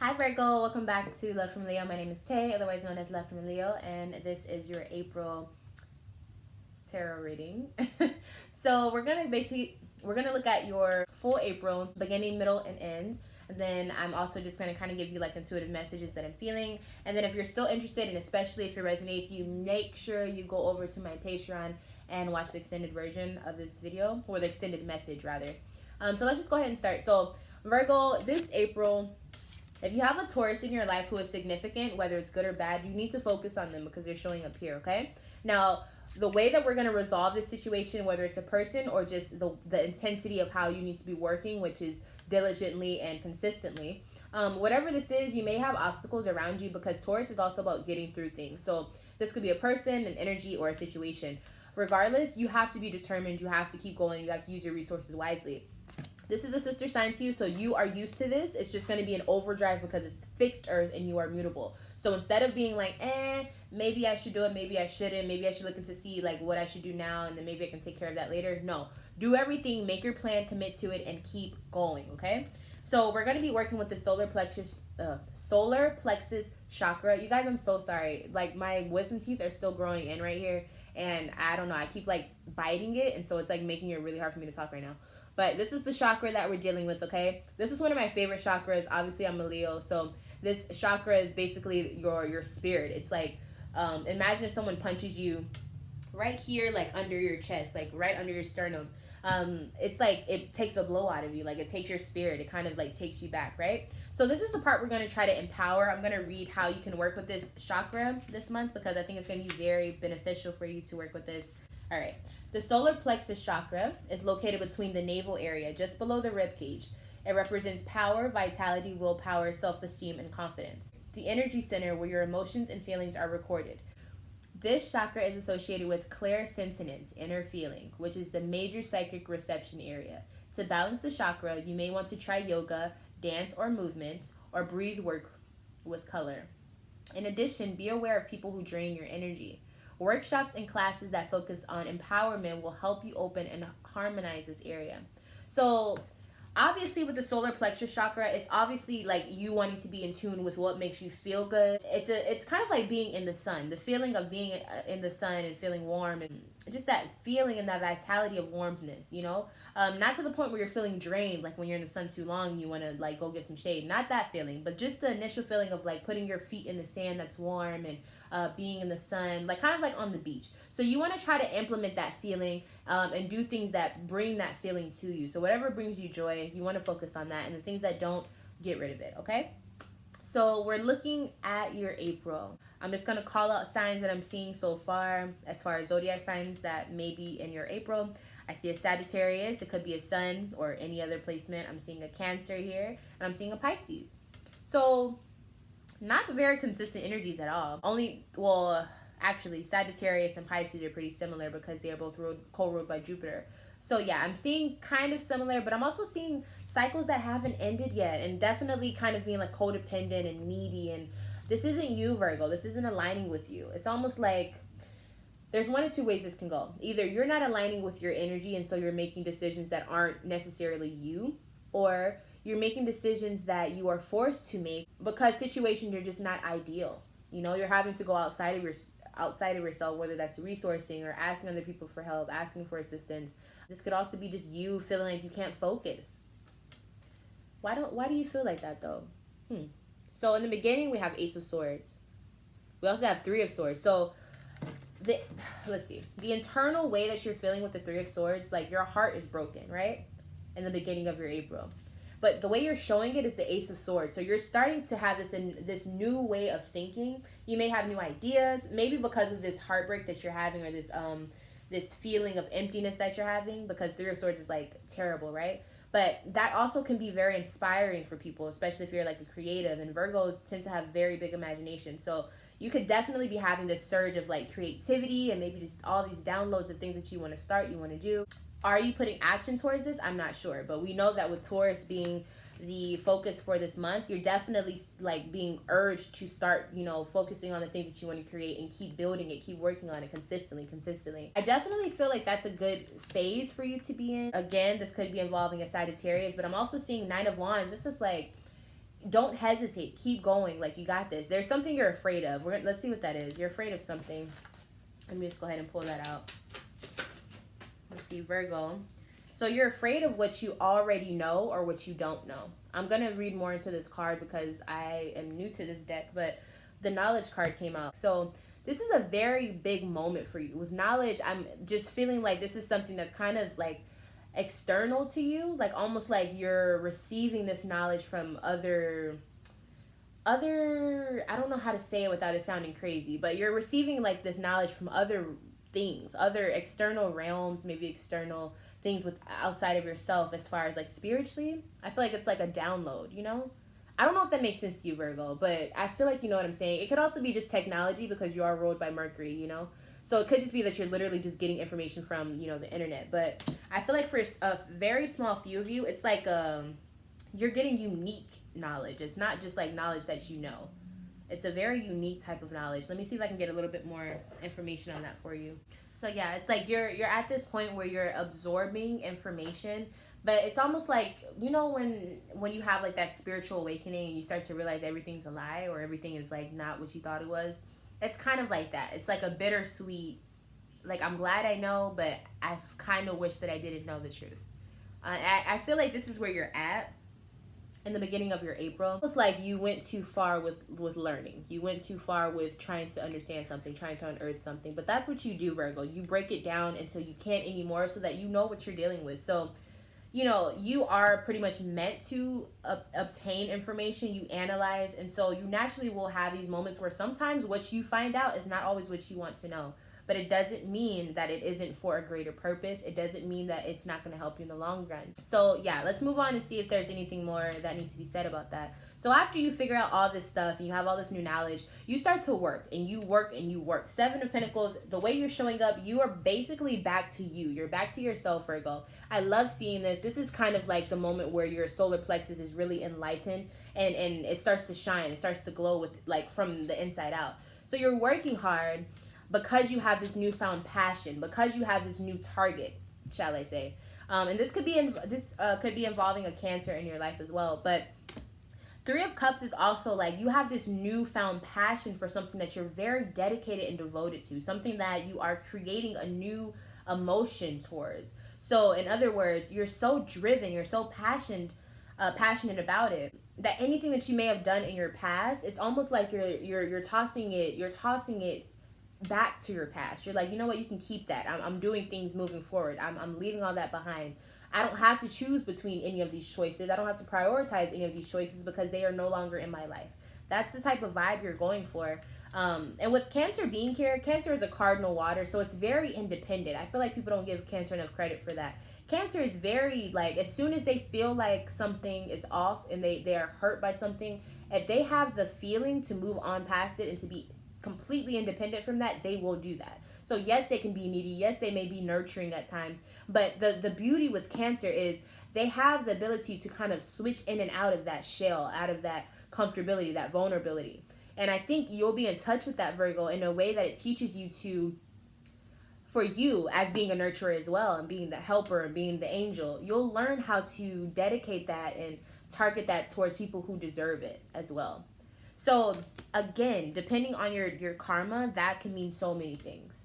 Hi Virgo, welcome back to Love from Leo. My name is Tay, otherwise known as Love from Leo, and this is your April tarot reading. So we're gonna look at your full April, beginning, middle, and end. And then I'm also just gonna kind of give you like intuitive messages that I'm feeling. And then if you're still interested, and especially if it resonates, you make sure you go over to my Patreon and watch the extended version of this video, or the extended message rather. So let's just go ahead and start. So Virgo, this April, if you have a Taurus in your life who is significant, whether it's good or bad, you need to focus on them because they're showing up here, okay? Now, the way that we're going to resolve this situation, whether it's a person or just the intensity of how you need to be working, which is diligently and consistently, whatever this is, you may have obstacles around you because Taurus is also about getting through things. So this could be a person, an energy, or a situation. Regardless, you have to be determined. You have to keep going. You have to use your resources wisely. This is a sister sign to you, so you are used to this. It's just going to be an overdrive because it's fixed earth and you are mutable. So instead of being like, maybe I should do it, maybe I shouldn't, maybe I should look into see like what I should do now and then maybe I can take care of that later. No, do everything, make your plan, commit to it, and keep going, okay? So we're going to be working with the solar plexus chakra. You guys, I'm so sorry. Like my wisdom teeth are still growing in right here. And I don't know, I keep like biting it. And so it's like making it really hard for me to talk right now. But this is the chakra that we're dealing with, okay? This is one of my favorite chakras. Obviously, I'm a Leo, so this chakra is basically your spirit. It's like, imagine if someone punches you right here, like under your chest, like right under your sternum. It's like it takes a blow out of you. Like it takes your spirit. It kind of like takes you back, right? So this is the part we're going to try to empower. I'm going to read how you can work with this chakra this month because I think it's going to be very beneficial for you to work with this. All right. The solar plexus chakra is located between the navel area, just below the rib cage. It represents power, vitality, willpower, self-esteem, and confidence. The energy center where your emotions and feelings are recorded. This chakra is associated with clairsentience, inner feeling, which is the major psychic reception area. To balance the chakra, you may want to try yoga, dance or movement, or breathe work with color. In addition, be aware of people who drain your energy. Workshops and classes that focus on empowerment will help you open and harmonize this area. So obviously with the solar plexus chakra, it's obviously like you wanting to be in tune with what makes you feel good. It's kind of like being in the sun, the feeling of being in the sun and feeling warm, and just that feeling and that vitality of warmness, you know? Not to the point where you're feeling drained, like when you're in the sun too long, you want to like go get some shade. Not that feeling, but just the initial feeling of like putting your feet in the sand that's warm and being in the sun, like kind of like on the beach. So you want to try to implement that feeling and do things that bring that feeling to you. So whatever brings you joy, you want to focus on that, and the things that don't, get rid of it, okay? So we're looking at your April. I'm just going to call out signs that I'm seeing so far as zodiac signs that may be in your April. I see a Sagittarius. It could be a sun or any other placement. I'm seeing a Cancer here, and I'm seeing a Pisces. So not very consistent energies at all. Actually, Sagittarius and Pisces are pretty similar because they are both co-ruled by Jupiter. So yeah, I'm seeing kind of similar, but I'm also seeing cycles that haven't ended yet, and definitely kind of being like codependent and needy. And this isn't you, Virgo. This isn't aligning with you. It's almost like there's one of two ways this can go. Either you're not aligning with your energy, and so you're making decisions that aren't necessarily you, or you're making decisions that you are forced to make because situations are just not ideal. You know, you're having to go outside of yourself, whether that's resourcing or asking other people for help, asking for assistance. This could also be just you feeling like you can't focus. Why do you feel like that though? So in the beginning we have Ace of Swords. We also have Three of Swords. So let's see. The internal way that you're feeling with the Three of Swords, like your heart is broken, right? In the beginning of your April. But the way you're showing it is the Ace of Swords. So you're starting to have this new way of thinking. You may have new ideas, maybe because of this heartbreak that you're having, or this feeling of emptiness that you're having, because Three of Swords is like terrible, right? But that also can be very inspiring for people, especially if you're like a creative, and Virgos tend to have very big imagination. So you could definitely be having this surge of like creativity and maybe just all these downloads of things that you want to start, you want to do. Are you putting action towards this? I'm not sure, but we know that with Taurus being the focus for this month, you're definitely like being urged to start, focusing on the things that you want to create and keep building it, keep working on it consistently. I definitely feel like that's a good phase for you to be in. Again, this could be involving a Sagittarius, but I'm also seeing Nine of Wands. This is like don't hesitate. Keep going. Like, you got this. There's something you're afraid of. Let's see what that is. You're afraid of something. Let me just go ahead and pull that out. Let's see, Virgo. So you're afraid of what you already know or what you don't know. I'm going to read more into this card because I am new to this deck, but the knowledge card came out. So this is a very big moment for you. With knowledge, I'm just feeling like this is something that's kind of like external to you, like almost like you're receiving this knowledge from other I don't know how to say it without it sounding crazy, but you're receiving like this knowledge from other things, other external realms, maybe external things with outside of yourself as far as like spiritually. I feel like it's like a download, you know? I don't know if that makes sense to you, Virgo, but I feel like you know what I'm saying. It could also be just technology because you are ruled by Mercury, you know? So it could just be that you're literally just getting information from, you know, the internet. But I feel like for a very small few of you, it's like you're getting unique knowledge. It's not just like knowledge that you know. It's a very unique type of knowledge. Let me see if I can get a little bit more information on that for you. So yeah, it's like you're at this point where you're absorbing information, but it's almost like, you know, when you have like that spiritual awakening and you start to realize everything's a lie or everything is like not what you thought it was. It's kind of like that. It's like a bittersweet, like I'm glad I know, but I kind of wish that I didn't know the truth. I feel like this is where you're at in the beginning of your April. It's like you went too far with learning. You went too far with trying to understand something, trying to unearth something. But that's what you do, Virgo. You break it down until you can't anymore so that you know what you're dealing with. So, you know, you are pretty much meant to obtain information. You analyze. And so you naturally will have these moments where sometimes what you find out is not always what you want to know. But it doesn't mean that it isn't for a greater purpose. It doesn't mean that it's not going to help you in the long run. So yeah, let's move on and see if there's anything more that needs to be said about that. So after you figure out all this stuff and you have all this new knowledge, you start to work and you work and you work. Seven of Pentacles, the way you're showing up, you are basically back to you. You're back to yourself, Virgo. I love seeing this. This is kind of like the moment where your solar plexus is really enlightened and it starts to shine. It starts to glow with like from the inside out. So you're working hard because you have this newfound passion, because you have this new target, shall I say. And this could be involving a Cancer in your life as well. But Three of Cups is also like you have this newfound passion for something that you're very dedicated and devoted to, something that you are creating a new emotion towards. So in other words, you're so driven, you're so passionate about it, that anything that you may have done in your past, it's almost like you're tossing it back to your past. You're like, you know what, you can keep that. I'm doing things moving forward. I'm leaving all that behind. I don't have to choose between any of these choices. I don't have to prioritize any of these choices because they are no longer in my life. That's the type of vibe you're going for. And with Cancer being here, Cancer is a cardinal water, so it's very independent. I feel like people don't give Cancer enough credit for that. Cancer is very, like, as soon as they feel like something is off and they are hurt by something, if they have the feeling to move on past it and to be completely independent from that, they will do that. So yes, they can be needy. Yes, they may be nurturing at times. But the beauty with Cancer is they have the ability to kind of switch in and out of that shell, out of that comfortability, that vulnerability. And I think you'll be in touch with that, Virgo, in a way that it teaches you to, for you as being a nurturer as well, and being the helper and being the angel, you'll learn how to dedicate that and target that towards people who deserve it as well. So again, depending on your karma, that can mean so many things.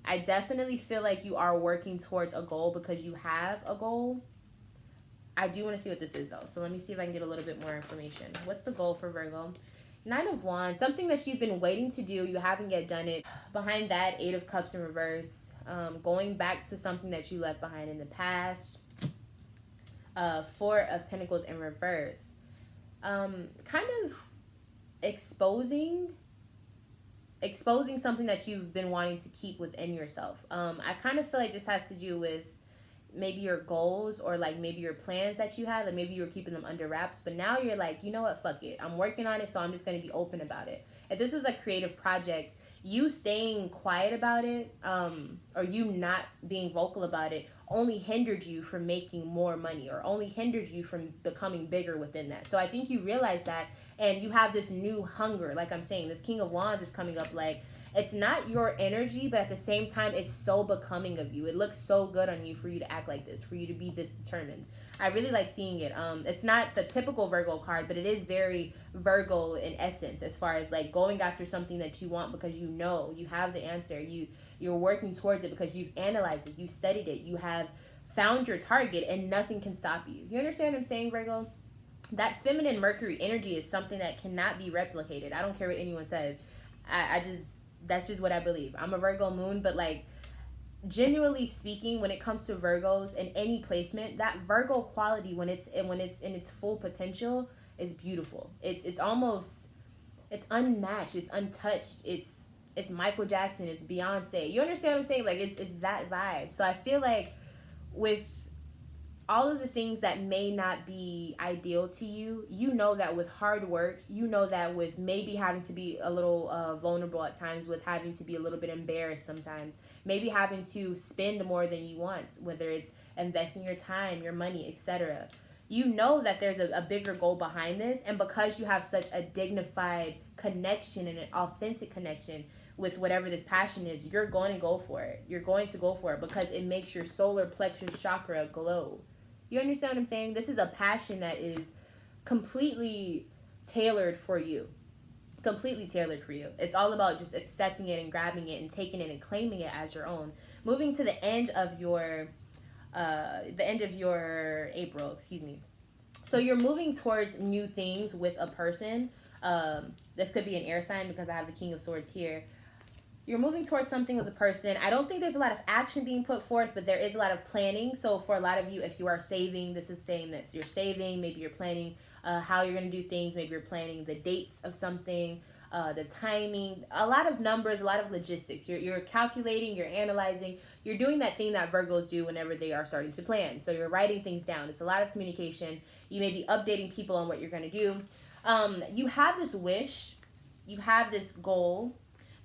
I definitely feel like you are working towards a goal because you have a goal. I do want to see what this is though. So let me see if I can get a little bit more information. What's the goal for Virgo? Nine of Wands, something that you've been waiting to do. You haven't yet done it. Behind that, Eight of Cups in reverse. Going back to something that you left behind in the past. Four of Pentacles in reverse. Kind of exposing something that you've been wanting to keep within yourself. I kind of feel like this has to do with maybe your goals or like maybe your plans that you had, and maybe you were keeping them under wraps, but now you're like, you know what, fuck it, I'm working on it, so I'm just going to be open about it. If this was a creative project, you staying quiet about it, or you not being vocal about it, only hindered you from making more money, or only hindered you from becoming bigger within that. So I think you realize that, and you have this new hunger. Like I'm saying, this King of Wands is coming up, like It's not your energy, but at the same time, it's so becoming of you. It looks so good on you for you to act like this, for you to be this determined. I really like seeing it. It's not the typical Virgo card, but it is very Virgo in essence, as far as like going after something that you want because you know you have the answer. You're working towards it because you've analyzed it, you studied it, you have found your target, and nothing can stop you. You understand what I'm saying, Virgo? That feminine Mercury energy is something that cannot be replicated. I don't care what anyone says. I just, that's just what I believe. I'm a Virgo moon, but like, genuinely speaking, when it comes to Virgos in any placement, that Virgo quality when it's in its full potential is beautiful. It's almost, it's unmatched, it's untouched, it's Michael Jackson, it's Beyonce. You understand what I'm saying? Like it's that vibe. So I feel like with all of the things that may not be ideal to you, you know that with hard work, you know that with maybe having to be a little vulnerable at times, with having to be a little bit embarrassed sometimes, maybe having to spend more than you want, whether it's investing your time, your money, etc. You know that there's a bigger goal behind this, and because you have such a dignified connection and an authentic connection with whatever this passion is, you're going to go for it. You're going to go for it because it makes your solar plexus chakra glow. You understand what I'm saying? This is a passion that is completely tailored for you. Completely tailored for you. It's all about just accepting it and grabbing it and taking it and claiming it as your own. Moving to the end of your April, excuse me. So you're moving towards new things with a person. This could be an air sign because I have the King of Swords here. You're moving towards something with a person. I don't think there's a lot of action being put forth, but there is a lot of planning. So for a lot of you, if you are saving, this is saying that you're saving. Maybe you're planning how you're going to do things. Maybe you're planning the dates of something, the timing, a lot of numbers, a lot of logistics. You're calculating, you're analyzing. You're doing that thing that Virgos do whenever they are starting to plan. So you're writing things down. It's a lot of communication. You may be updating people on what you're going to do. You have this wish. You have this goal.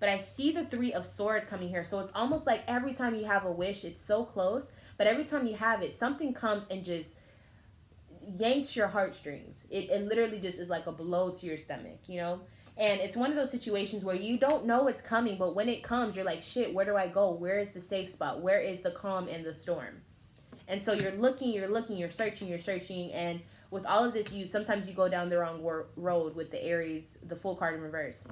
But I see the Three of Swords coming here. So it's almost like every time you have a wish, it's so close. But every time you have it, something comes and just yanks your heartstrings. It literally just is like a blow to your stomach, you know? And it's one of those situations where you don't know it's coming. But when it comes, you're like, shit, where do I go? Where is the safe spot? Where is the calm in the storm? And so you're looking, you're searching. And with all of this, sometimes you go down the wrong road with the Aries, the Fool card in reverse.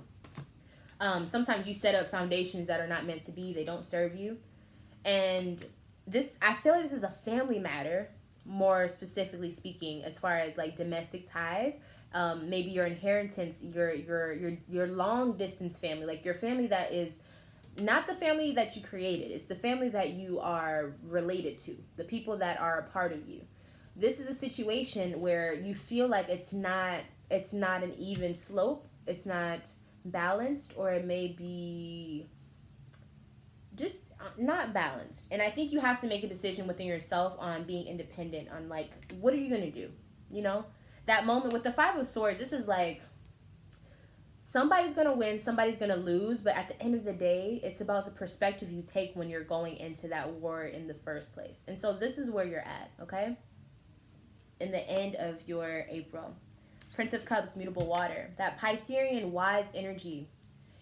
Sometimes you set up foundations that are not meant to be. They don't serve you. And this, I feel like this is a family matter, more specifically speaking, as far as like domestic ties. Maybe your inheritance, your long distance family, like your family that is not the family that you created. It's the family that you are related to, the people that are a part of you. This is a situation where you feel like it's not an even slope. It's not balanced, or it may be just not balanced. And I think you have to make a decision within yourself on being independent, on like, what are you going to do? You know, that moment with the Five of Swords, this is like, somebody's going to win, somebody's going to lose, but at the end of the day, it's about the perspective you take when you're going into that war in the first place. And so this is where you're at, okay? In the end of your April. Prince of Cups, mutable water. That Piscean wise energy.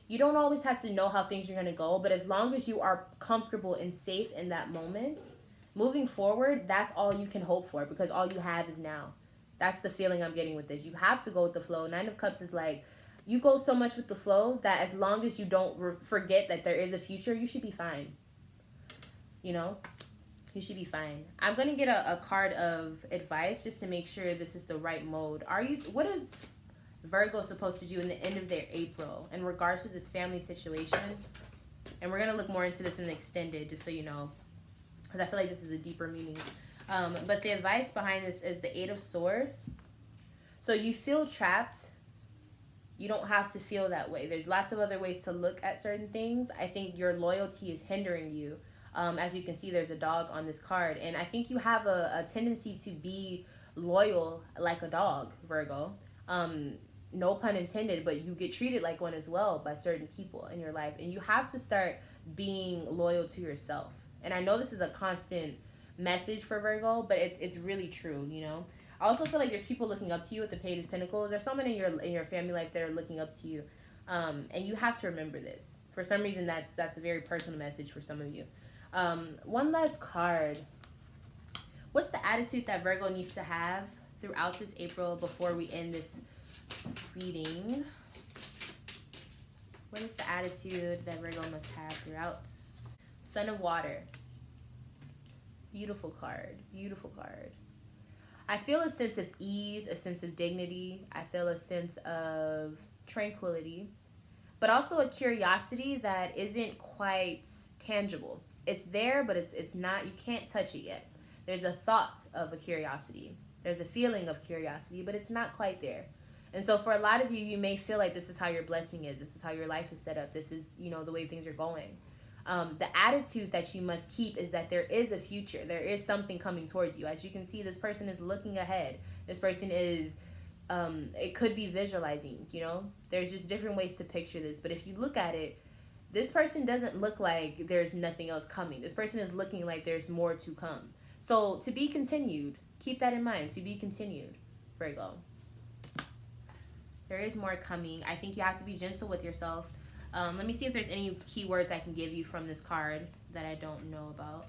You don't always have to know how things are going to go, but as long as you are comfortable and safe in that moment, moving forward, that's all you can hope for, because all you have is now. That's the feeling I'm getting with this. You have to go with the flow. Nine of Cups is like, you go so much with the flow that as long as you don't forget that there is a future, you should be fine. You know? You should be fine. I'm going to get a card of advice just to make sure this is the right mode. What is Virgo supposed to do in the end of their April in regards to this family situation? And we're going to look more into this in the extended, just so you know, because I feel like this is a deeper meaning. But the advice behind this is the Eight of Swords. So you feel trapped. You don't have to feel that way. There's lots of other ways to look at certain things. I think your loyalty is hindering you. As you can see, there's a dog on this card. And I think you have a tendency to be loyal like a dog, Virgo. No pun intended, but you get treated like one as well by certain people in your life. And you have to start being loyal to yourself. And I know this is a constant message for Virgo, but it's really true, you know? I also feel like there's people looking up to you with the Page of Pentacles. There's someone in your family life that are looking up to you. And you have to remember this. For some reason, that's a very personal message for some of you. One last card. What's the attitude that Virgo needs to have throughout this April before we end this reading? What is the attitude that Virgo must have throughout? Sun of Water. Beautiful card. Beautiful card. I feel a sense of ease, a sense of dignity. I feel a sense of tranquility, but also a curiosity that isn't quite tangible. It's there, but it's not, you can't touch it yet. There's a thought of a curiosity. There's a feeling of curiosity, but it's not quite there. And so for a lot of you, you may feel like this is how your blessing is. This is how your life is set up. This is, the way things are going. The attitude that you must keep is that there is a future. There is something coming towards you. As you can see, this person is looking ahead. This person is, it could be visualizing, There's just different ways to picture this. But if you look at it, this person doesn't look like there's nothing else coming. This person is looking like there's more to come. So to be continued, keep that in mind. To be continued, Virgo. There is more coming. I think you have to be gentle with yourself. Let me see if there's any keywords I can give you from this card that I don't know about.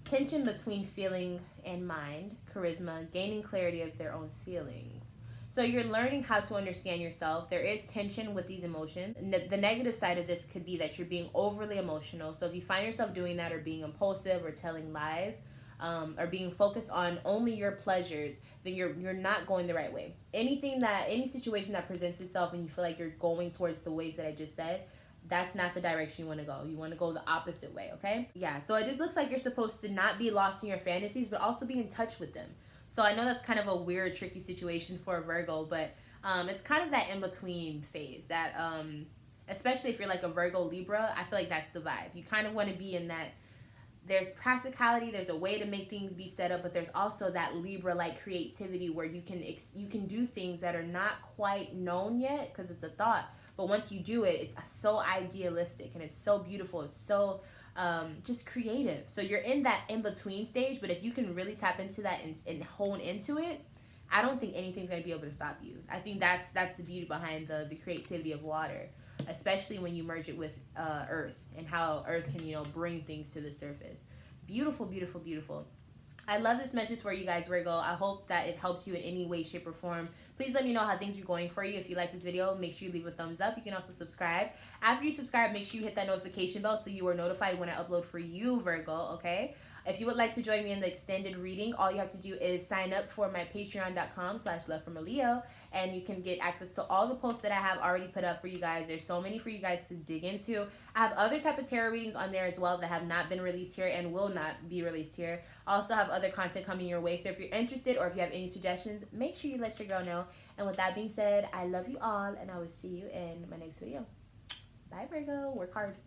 Tension between feeling and mind, charisma, gaining clarity of their own feelings. So you're learning how to understand yourself. There is tension with these emotions. The negative side of this could be that you're being overly emotional. So if you find yourself doing that or being impulsive or telling lies, or being focused on only your pleasures, then you're not going the right way. Any situation that presents itself and you feel like you're going towards the ways that I just said, that's not the direction you want to go. You want to go the opposite way, okay? Yeah, so it just looks like you're supposed to not be lost in your fantasies, but also be in touch with them. So I know that's kind of a weird, tricky situation for a Virgo, but it's kind of that in-between phase that, especially if you're like a Virgo Libra, I feel like that's the vibe. You kind of want to be in that. There's practicality, there's a way to make things be set up, but there's also that Libra-like creativity where you can do things that are not quite known yet because it's a thought, but once you do it, it's so idealistic and it's so beautiful, it's so just creative. So you're in that in-between stage, but if you can really tap into that and hone into it, I don't think anything's going to be able to stop you. I think that's the beauty behind the creativity of water, especially when you merge it with earth and how earth can, bring things to the surface. Beautiful, beautiful, beautiful. I love this message for you guys, Virgo. I hope that it helps you in any way, shape, or form. Please let me know how things are going for you. If you like this video, make sure you leave a thumbs up. You can also subscribe. After you subscribe, make sure you hit that notification bell so you are notified when I upload for you, Virgo, okay? If you would like to join me in the extended reading, all you have to do is sign up for my patreon.com/lovefromaleo, and you can get access to all the posts that I have already put up for you guys. There's so many for you guys to dig into. I have other type of tarot readings on there as well that have not been released here and will not be released here. I also have other content coming your way, so if you're interested or if you have any suggestions, make sure you let your girl know. And with that being said, I love you all, and I will see you in my next video. Bye, Virgo. Work hard.